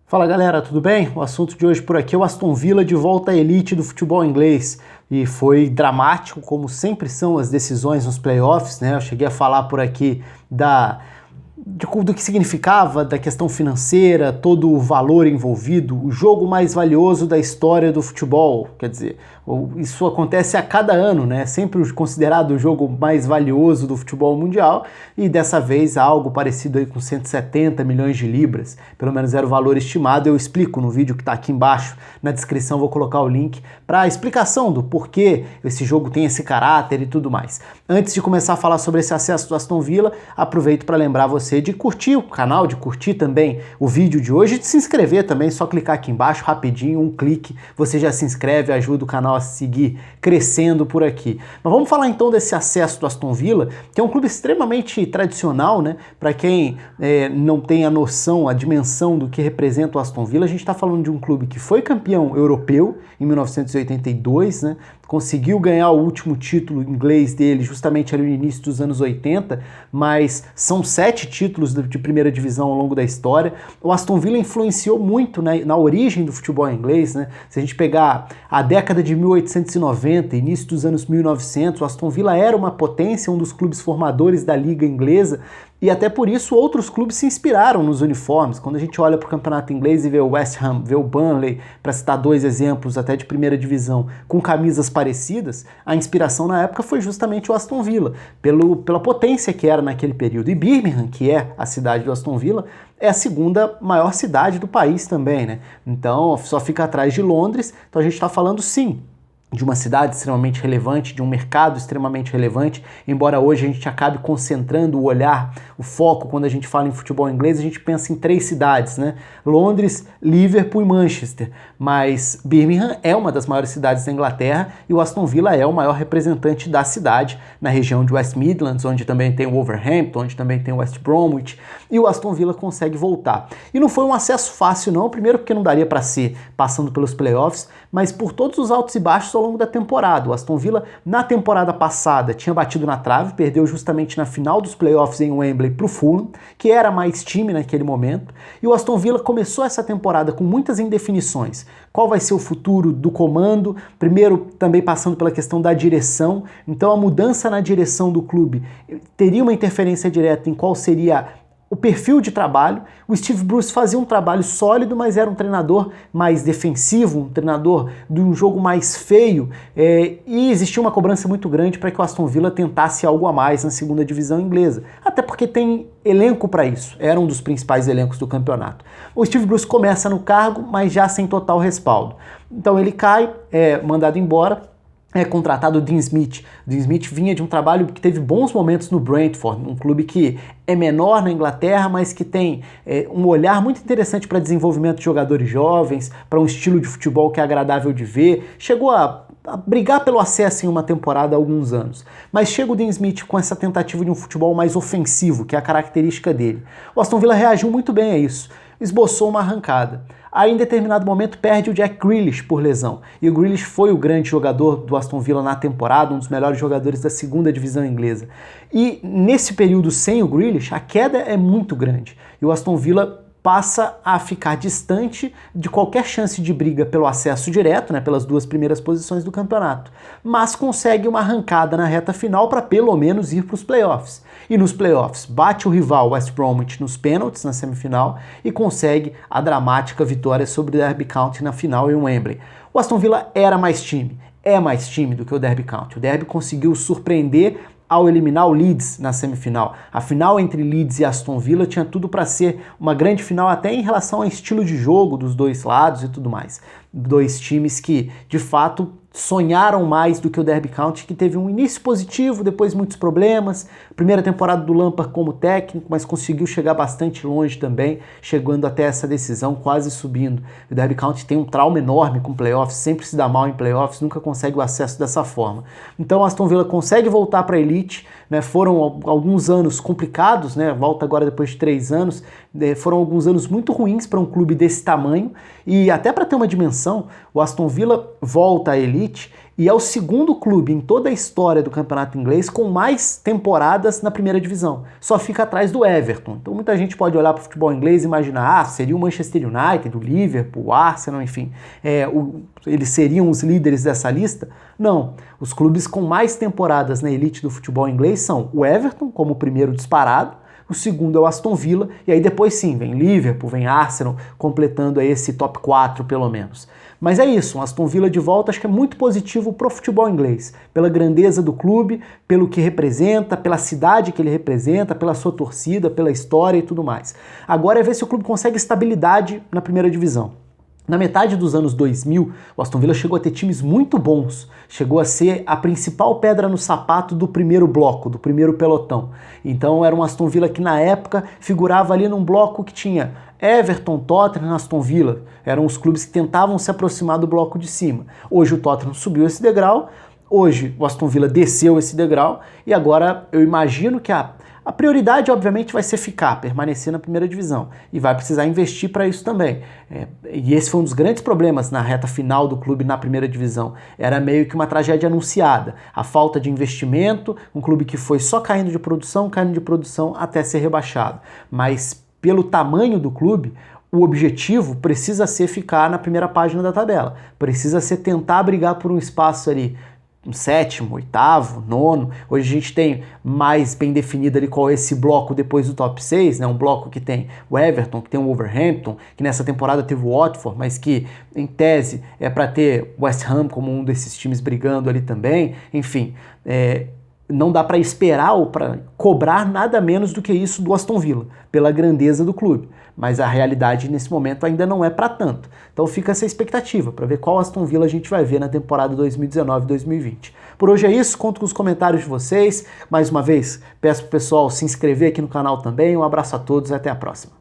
Fala galera, tudo bem? O assunto de hoje por aqui é o Aston Villa de volta à elite do futebol inglês. E foi dramático, como sempre são as decisões nos playoffs, né? Eu cheguei a falar por aqui do que significava, da questão financeira, todo o valor envolvido, o jogo mais valioso da história do futebol. Quer dizer, isso acontece a cada ano, né? Sempre considerado o jogo mais valioso do futebol mundial, e dessa vez algo parecido aí com 170 milhões de libras, pelo menos era o valor estimado. Eu explico no vídeo que está aqui embaixo, na descrição vou colocar o link para a explicação do porquê esse jogo tem esse caráter e tudo mais. Antes de começar a falar sobre esse acesso do Aston Villa, aproveito para lembrar você de curtir o canal, de curtir também o vídeo de hoje e de se inscrever também, só clicar aqui embaixo rapidinho, um clique, você já se inscreve, ajuda o canal a seguir crescendo por aqui. Mas vamos falar então desse acesso do Aston Villa, que é um clube extremamente tradicional, né? Para quem não tem a noção, a dimensão do que representa o Aston Villa, a gente está falando de um clube que foi campeão europeu em 1982, né? Conseguiu ganhar o último título inglês dele justamente ali no início dos anos 80, mas são 7 títulos de primeira divisão ao longo da história. O Aston Villa influenciou muito na origem do futebol inglês, né? Se a gente pegar a década de 1890, início dos anos 1900, o Aston Villa era uma potência, um dos clubes formadores da liga inglesa, e até por isso outros clubes se inspiraram nos uniformes. Quando a gente olha para o campeonato inglês e vê o West Ham, vê o Burnley, para citar 2 exemplos até de primeira divisão, com camisas parecidas, a inspiração na época foi justamente o Aston Villa, pela potência que era naquele período. E Birmingham, que é a cidade do Aston Villa, é a segunda maior cidade do país também, né? Então só fica atrás de Londres, então a gente está falando sim de uma cidade extremamente relevante, de um mercado extremamente relevante, embora hoje a gente acabe concentrando o olhar, o foco, quando a gente fala em futebol inglês, a gente pensa em 3 cidades, né? Londres, Liverpool e Manchester, mas Birmingham é uma das maiores cidades da Inglaterra e o Aston Villa é o maior representante da cidade, na região de West Midlands, onde também tem o Wolverhampton, onde também tem o West Bromwich, e o Aston Villa consegue voltar. E não foi um acesso fácil não, primeiro porque não daria para ser passando pelos playoffs, mas por todos os altos e baixos ao longo da temporada. O Aston Villa, na temporada passada, tinha batido na trave, perdeu justamente na final dos playoffs em Wembley para o Fulham, que era mais time naquele momento, e o Aston Villa começou essa temporada com muitas indefinições. Qual vai ser o futuro do comando? Primeiro, também passando pela questão da direção, então a mudança na direção do clube teria uma interferência direta em qual seria o perfil de trabalho. O Steve Bruce fazia um trabalho sólido, mas era um treinador mais defensivo, um treinador de um jogo mais feio, e existia uma cobrança muito grande para que o Aston Villa tentasse algo a mais na segunda divisão inglesa, até porque tem elenco para isso, era um dos principais elencos do campeonato. O Steve Bruce começa no cargo, mas já sem total respaldo. Então ele cai, é mandado embora, é contratado o Dean Smith. O Dean Smith vinha de um trabalho que teve bons momentos no Brentford, um clube que é menor na Inglaterra, mas que tem um olhar muito interessante para desenvolvimento de jogadores jovens, para um estilo de futebol que é agradável de ver. Chegou a brigar pelo acesso em uma temporada há alguns anos. Mas chega o Dean Smith com essa tentativa de um futebol mais ofensivo, que é a característica dele. O Aston Villa reagiu muito bem a isso, esboçou uma arrancada. Aí, em determinado momento, perde o Jack Grealish por lesão. E o Grealish foi o grande jogador do Aston Villa na temporada, um dos melhores jogadores da segunda divisão inglesa. E nesse período sem o Grealish, a queda é muito grande. E o Aston Villa passa a ficar distante de qualquer chance de briga pelo acesso direto, né, pelas 2 primeiras posições do campeonato, mas consegue uma arrancada na reta final para pelo menos ir para os playoffs. E nos playoffs bate o rival West Bromwich nos pênaltis na semifinal e consegue a dramática vitória sobre o Derby County na final em Wembley. O Aston Villa era mais time, é mais time do que o Derby County. O Derby conseguiu surpreender ao eliminar o Leeds na semifinal. A final entre Leeds e Aston Villa tinha tudo para ser uma grande final, até em relação ao estilo de jogo dos 2 lados e tudo mais. 2 times que, de fato, sonharam mais do que o Derby County, que teve um início positivo, depois muitos problemas. Primeira temporada do Lampard como técnico, mas conseguiu chegar bastante longe também, chegando até essa decisão, quase subindo. O Derby County tem um trauma enorme com playoffs, sempre se dá mal em playoffs, nunca consegue o acesso dessa forma. Então Aston Villa consegue voltar para a elite, né? Foram alguns anos complicados, né? Volta agora depois de 3 anos, foram alguns anos muito ruins para um clube desse tamanho, e até para ter uma dimensão, o Aston Villa volta à elite E é o segundo clube em toda a história do campeonato inglês com mais temporadas na primeira divisão. Só fica atrás do Everton. Então muita gente pode olhar para o futebol inglês e imaginar, seria o Manchester United, o Liverpool, o Arsenal, enfim. Eles seriam os líderes dessa lista? Não. Os clubes com mais temporadas na elite do futebol inglês são o Everton, como o primeiro disparado, o segundo é o Aston Villa, e aí depois sim, vem Liverpool, vem Arsenal, completando aí esse top 4 pelo menos. Mas é isso, um Aston Villa de volta acho que é muito positivo pro futebol inglês, pela grandeza do clube, pelo que representa, pela cidade que ele representa, pela sua torcida, pela história e tudo mais. Agora é ver se o clube consegue estabilidade na primeira divisão. Na metade dos anos 2000, o Aston Villa chegou a ter times muito bons, chegou a ser a principal pedra no sapato do primeiro bloco, do primeiro pelotão. Então era um Aston Villa que na época figurava ali num bloco que tinha Everton, Tottenham, Aston Villa. Eram os clubes que tentavam se aproximar do bloco de cima. Hoje o Tottenham subiu esse degrau, hoje o Aston Villa desceu esse degrau e agora eu imagino que a prioridade, obviamente, vai ser permanecer na primeira divisão. E vai precisar investir para isso também. E esse foi um dos grandes problemas na reta final do clube na primeira divisão. Era meio que uma tragédia anunciada. A falta de investimento, um clube que foi só caindo de produção até ser rebaixado. Mas pelo tamanho do clube, o objetivo precisa ser ficar na primeira página da tabela. Precisa ser tentar brigar por um espaço ali, um sétimo, oitavo, nono. Hoje a gente tem mais bem definido ali qual é esse bloco depois do top 6, né? Um bloco que tem o Everton, que tem o Wolverhampton, que nessa temporada teve o Watford, mas que em tese é para ter o West Ham como um desses times brigando ali também. Enfim, não dá para esperar ou para cobrar nada menos do que isso do Aston Villa, pela grandeza do clube. Mas a realidade nesse momento ainda não é para tanto. Então fica essa expectativa para ver qual Aston Villa a gente vai ver na temporada 2019-2020. Por hoje é isso, conto com os comentários de vocês. Mais uma vez, peço pro pessoal se inscrever aqui no canal também. Um abraço a todos e até a próxima.